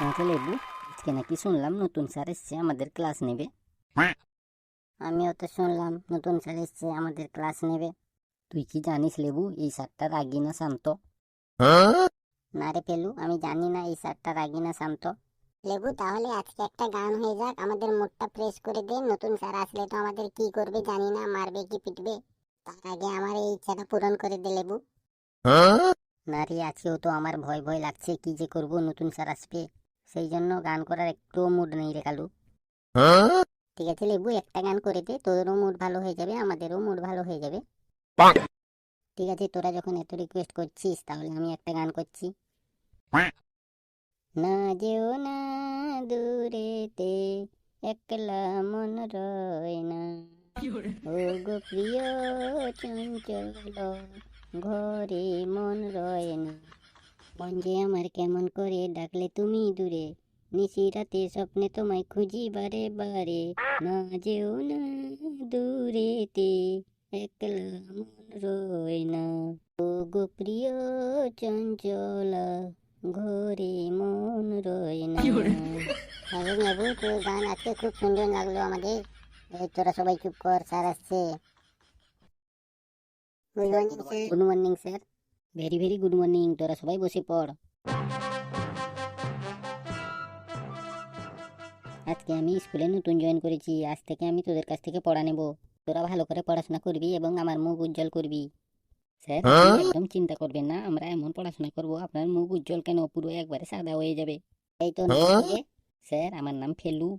Uncle লেবু, আজকে নাকি শুনলাম নতুন স্যার এসছে আমাদের ক্লাস নেবে। আমিও তো শুনলাম নতুন স্যার এসছে আমাদের ক্লাস নেবে। তুই কি জানিস লেবু, এই স্যারটা রাগী না শান্ত? না রে পেলু, আমি জানি না এই স্যারটা রাগী না শান্ত। লেবু, তাহলে আজকে একটা গান হয়ে যাক, আমাদের মুডটা ফ্রেশ করে দে। নতুন স্যার আসলে তো আমাদের কি করবে জানি না, মারবে কি পিটবে। তার আগে আমার এই ইচ্ছাটা পূরণ করে দে লেবু। না রে, আজকেও তো আমার ভয় ভয় লাগছে, কি যে করব, নতুন স্যার আসবে। সেই জন্য গান করার একটু মুড নেই রে কালু। ঠিক আছে লেবু, একটা গান করে দে, তোরও মুড ভালো হয়ে যাবে, আমাদেরও মুড ভালো হয়ে যাবে। ঠিক আছে, তোরা যখন এত রিকোয়েস্ট করছিস তাহলে আমি একটা গান করছি। না যেও না দূরেতে, একলা মন রয় না, ও গো প্রিয় চঞ্চল, ঘরে মন রয় না। মন যে আমার কেমন করে ডাকলে তুমি দূরে, নিশি রাতে স্বপ্নে তোমায় খুঁজি বারে বারে। না যেও না দূরেতে, একলা মন রয় না, ও গো প্রিয় চঞ্চলা, ঘরে মন রয় না। আরে লেবু, তোর গান আজকে খুব সুন্দর লাগলো আমাদের। এই তোরা সবাই চুপ কর, স্যার আসছে। Good morning sir. Good morning sir. Very very good morning, তোরা সবাই বসে পড়। আজকে আমি স্কুলে নতুন জয়েন করেছি, আজ থেকে আমি তোদের কাছ থেকে পড়া নেব। তোরা ভালো করে পড়াশোনা করবি এবং আমার মুখ উজ্জ্বল করবি। স্যার, আপনি একদম চিন্তা করবেন না, আমরা এমন পড়াশোনা করব আপনার মুখ উজ্জ্বল কেন, পুরো একবারে সাদা হয়ে যাবে। এই তো নাম কি রে? স্যার, আমার নাম ফেলু।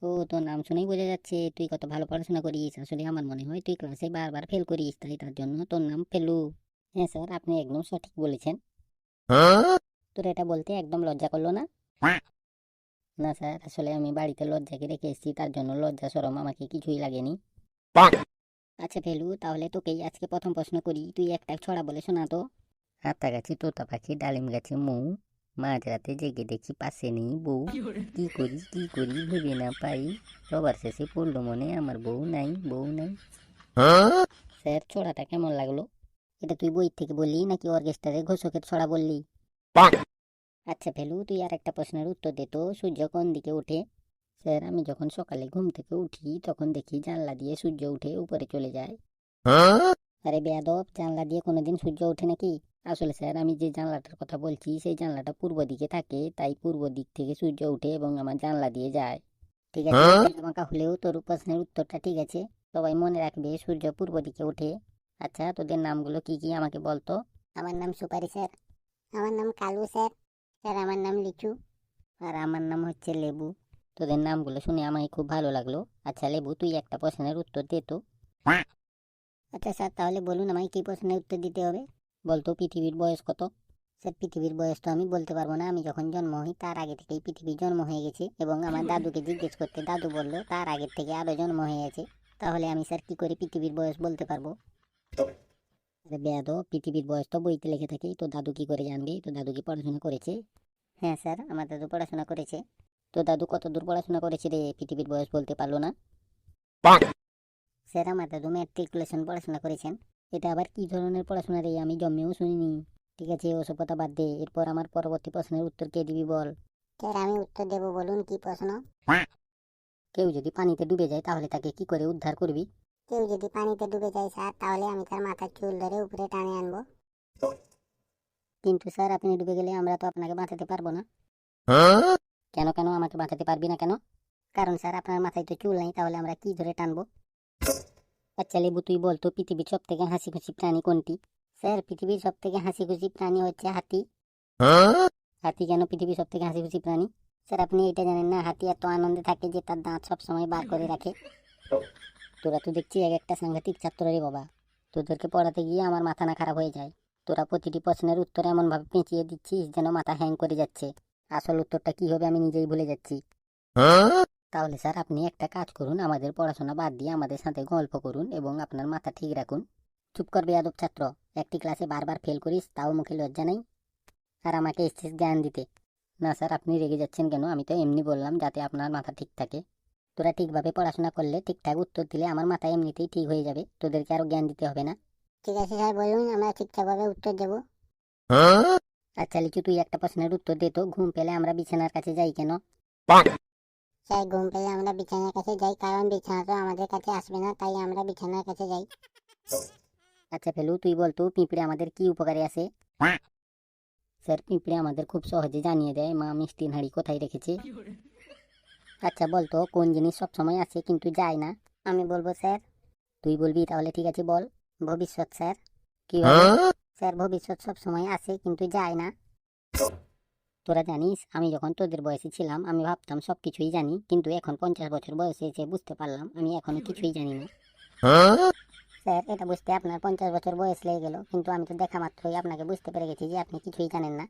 ও, তোর নাম শুনেই বোঝা যাচ্ছে তুই কত ভালো পড়াশোনা করিস। আসলে আমার মনে হয় তুই ক্লাসে বারবার ফেল করিস, তাই তার জন্য তোর নাম ফেলু। হ্যাঁ স্যার, আপনি একদম সঠিক বলেছেন। তোর এটা বলতে একদম লজ্জা করলো না? না স্যার, আসলে আমি বাড়িতে লজ্জাকে রেখে এসেছি, তার জন্য লজ্জা শরম আমাকে কিছুই লাগেনি। আচ্ছা ফেলু, তাহলে তোকেই আজকে প্রথম প্রশ্ন করি, তুই একটা ছড়া বলে শোনা তো। হাতা গাছে তোতা পাখি, ডালিম গাছে মৌ, মাঝরাতে জেগে দেখি পাশে নেই বউ, কি করি কি করি ভেবে না পাই, সবার শেষে পড়লো মনে আমার বউ নাই বউ নাই। স্যার, ছড়াটা কেমন লাগলো? এটা তুই বই থেকে বললি নাকি অর্কেস্ট্রারে ঘোষকের ছড়া বললি? আচ্ছা ফেলু, তুই আর একটা প্রশ্নের উত্তর দে তো, সূর্য কোন দিকে ওঠে? স্যার, আমি যখন সকালে ঘুম থেকে উঠি তখন দেখি জানলা দিয়ে সূর্য উঠে উপরে চলে যায়। আরে বেয়াদব, জানলা দিয়ে কোনোদিন সূর্য ওঠে নাকি? আসলে স্যার, আমি যে জানলাটার কথা বলছি সেই জানলাটা পূর্ব দিকে থাকে, তাই পূর্ব দিক থেকে সূর্য উঠে এবং আমার জানলা দিয়ে যায়। ঠিক আছে, বাঁকা হলেও তোর প্রশ্নের উত্তরটা ঠিক আছে। সবাই মনে রাখবে, সূর্য পূর্ব দিকে ওঠে। আচ্ছা, তোদের নামগুলো কি কি আমাকে বলতো। আমার নাম সুপারি স্যার। আমার নাম কালু স্যার। স্যার, আমার নাম লিচু। আর আমার নাম হচ্ছে লেবু। তোদের নামগুলো শুনে আমাকে খুব ভালো লাগলো। আচ্ছা লেবু, তুই একটা প্রশ্নের উত্তর দে তো। আচ্ছা স্যার, তাহলে বলুন আমায় কি প্রশ্নের উত্তর দিতে হবে? বলতো পৃথিবীর বয়স কত? স্যার, পৃথিবীর বয়স তো আমি বলতে পারবো না, আমি যখন জন্ম হই তার আগে থেকেই পৃথিবীর জন্ম হয়ে গেছে, এবং আমার দাদুকে জিজ্ঞেস করতে দাদু বললো তার আগের থেকে আরো জন্ম হয়ে গেছে। তাহলে আমি স্যার কি করে পৃথিবীর বয়স বলতে পারবো? আরে বেয়াদব, পৃথিবীর বয়স তো বইতে লেখা থাকে, তো দাদু কি করে জানবে? তো দাদু কি পড়াশোনা করেছে? হ্যাঁ স্যার, আমার দাদু পড়াশোনা করেছে। তো দাদু কত দূর পড়াশোনা করেছে রে, পৃথিবীর বয়স বলতে পারলো না? স্যার, আমার দাদু ম্যাট্রিকুলেশন পড়াশোনা করেছেন। এটা আবার কি ধরনের পড়াশোনা রে, আমি জন্মেও শুনিনি। ঠিক আছে, ওসব কথা বাদ দে, এরপর আমার পরবর্তী প্রশ্নের উত্তর কে দিবি বল। স্যার, আমি উত্তর দেবো, বলুন কি প্রশ্ন? কেউ যদি পানিতে ডুবে যায় তাহলে তাকে কি করে উদ্ধার করবি? কেউ যদি পানিতে ডুবে যায় স্যার, তাহলে আমি তার মাথার চুল ধরে উপরে টানে আনবো। কিন্তু স্যার, আপনি ডুবে গেলে আমরা তো আপনাকে বাঁচাতে পারবো না। কেন কেন, আমাকে বাঁচাতে পারবি না কেন? কারণ স্যার, আপনার মাথায় তো চুল নেই, তাহলে আমরা কি ধরে টানবো? আচ্ছা লেবু, তুই বলতো পৃথিবীর সব থেকে হাসি খুশি প্রাণী কোনটি? স্যার, পৃথিবীর সব থেকে হাসি খুশি প্রাণী হচ্ছে হাতি। হাতি কেন পৃথিবীর সব থেকে হাসি খুশি প্রাণী? স্যার, আপনি এটা জানেন না, হাতি এত আনন্দে থাকে যে তার দাঁত সব সময় বার করে রাখে। তোরা তো দেখছি এক একটা সাংঘাতিক ছাত্র রে বাবা। তোদেরকে পড়াতে গিয়ে আমার মাথা না খারাপ হয়ে যায়। তোরা প্রতিটি প্রশ্নের উত্তর এমনভাবে পেঁচিয়ে দিচ্ছিস যেন মাথা হ্যাং করে যাচ্ছে। আসল উত্তরটা কি হবে আমি নিজেই ভুলে যাচ্ছি। তাহলে স্যার, আপনি একটা কাজ করুন, আমাদের পড়াশোনা বাদ দিয়ে আমাদের সাথে গল্প করুন এবং আপনার মাথা ঠিক রাখুন। চুপ কর বেয়াদব ছাত্র, একটি ক্লাসে বারবার ফেল করিস তাও মুখে লজ্জা নেই, আর আমাকে এসছিস জ্ঞান দিতে। না স্যার, আপনি রেগে যাচ্ছেন কেন? আমি তো এমনি বললাম যাতে আপনার মাথা ঠিক থাকে। তোরা ঠিকভাবে পড়াশোনা করলে, ঠিকঠাক উত্তর দিলে আমার মাথা এমনিতেই ঠিক হয়ে যাবে, তোদেরকে আরো জ্ঞান দিতে হবে না। ঠিক আছে স্যার, বলুন, আমরা ঠিকঠাকভাবে উত্তর দেবো। আচ্ছা লিচু, তুই একটা প্রশ্নের উত্তর দে তো, ঘুম পেলে আমরা বিছানার কাছে যাই কেন? স্যার ঘুম পেলে আমরা বিছানার কাছে যাই কারণ বিছানা তো আমাদের কাছে আসবে না, তাই আমরা বিছানার কাছে যাই। আচ্ছা ফেলু, তুই বলতো পিঁপড়ে আমাদের কি উপকারে আসে? স্যার, পিঁপড়ে আমাদের খুব সহজে জানিয়ে দেয় মা মিষ্টির হাঁড়ি কোথায় রেখেছে। আচ্ছা বলতো, কোন জিনিস সব সময় আসে কিন্তু যায় না? আমি বলবো স্যার। তুই বলবি? তাহলে ঠিক আছে, বল। ভবিষ্যৎ স্যার। কিভাবে? স্যার ভবিষ্যৎ সব সময় আসে কিন্তু যায় না। তোরা জানিস, আমি যখন তোদের বয়সে ছিলাম আমি ভাবতাম সব কিছুই জানি, কিন্তু এখন 50 বছর বয়সে এসে বুঝতে পারলাম আমি এখনো কিছুই জানি না। স্যার এটা বুঝতে আপনার 50 বছর বয়স লেগে গেল, কিন্তু আমি তো দেখা মাত্রই আপনাকে বুঝতে পেরে গেছি যে আপনি কিছুই জানেন না।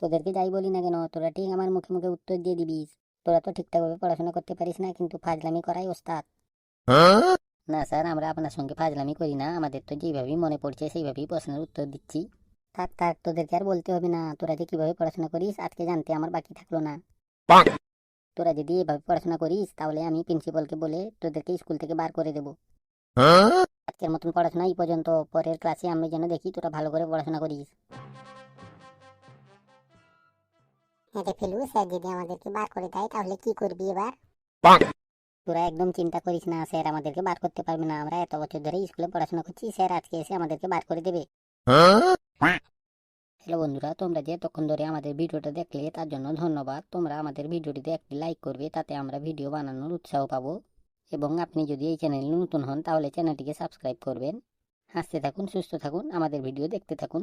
তোদেরকে যাই বলি না কেন, তোরা ঠিক আমার মুখে মুখে উত্তর দিয়ে দিবিস। তোরা তো ঠিকঠাকভাবে পড়াশোনা করতে পারিস না, কিন্তু ফাজলামি করাই ওস্তাদ। না স্যার, আমরা আপনার সঙ্গে ফাজলামি করি না, আমাদের তো যেভাবেই মনে পড়ছে সেইভাবেই প্রশ্নের উত্তর দিচ্ছি। থাক থাক, তোদেরকে আর বলতে হবে না, তোরা যে কিভাবে পড়াশোনা করিস আজকে জানতে আমার বাকি থাকলো না। তোরা যদি এভাবে পড়াশোনা করিস তাহলে আমি প্রিন্সিপালকে বলে তোদেরকে স্কুল থেকে বার করে দেবো। আজকের মতন পড়াশোনা এই পর্যন্ত, পরের ক্লাসে আমি যেন দেখি তোরা ভালো করে পড়াশোনা করিস। এটা ফেলু, স্যার যদি আমাদেরকে বার করে দেয় তাহলে কি করবি এবার? তোরা একদম চিন্তা করিস না, স্যার আমাদেরকে বার করতে পারবে না, আমরা এত বছর ধরে স্কুলে পড়াশোনা করছি, স্যার আজকে এসে আমাদেরকে বার করে দেবে। হ্যালো বন্ধুরা, তোমরা যে এতক্ষণ ধরে আমাদের ভিডিওটা দেখলে তার জন্য ধন্যবাদ। তোমরা আমাদের ভিডিওটিতে একটি লাইক করবে, তাতে আমরা ভিডিও বানানোর উৎসাহ পাবো। এবং আপনি যদি এই চ্যানেলে নতুন হন তাহলে চ্যানেলটিকে সাবস্ক্রাইব করবেন। হাসতে থাকুন, সুস্থ থাকুন, আমাদের ভিডিও দেখতে থাকুন।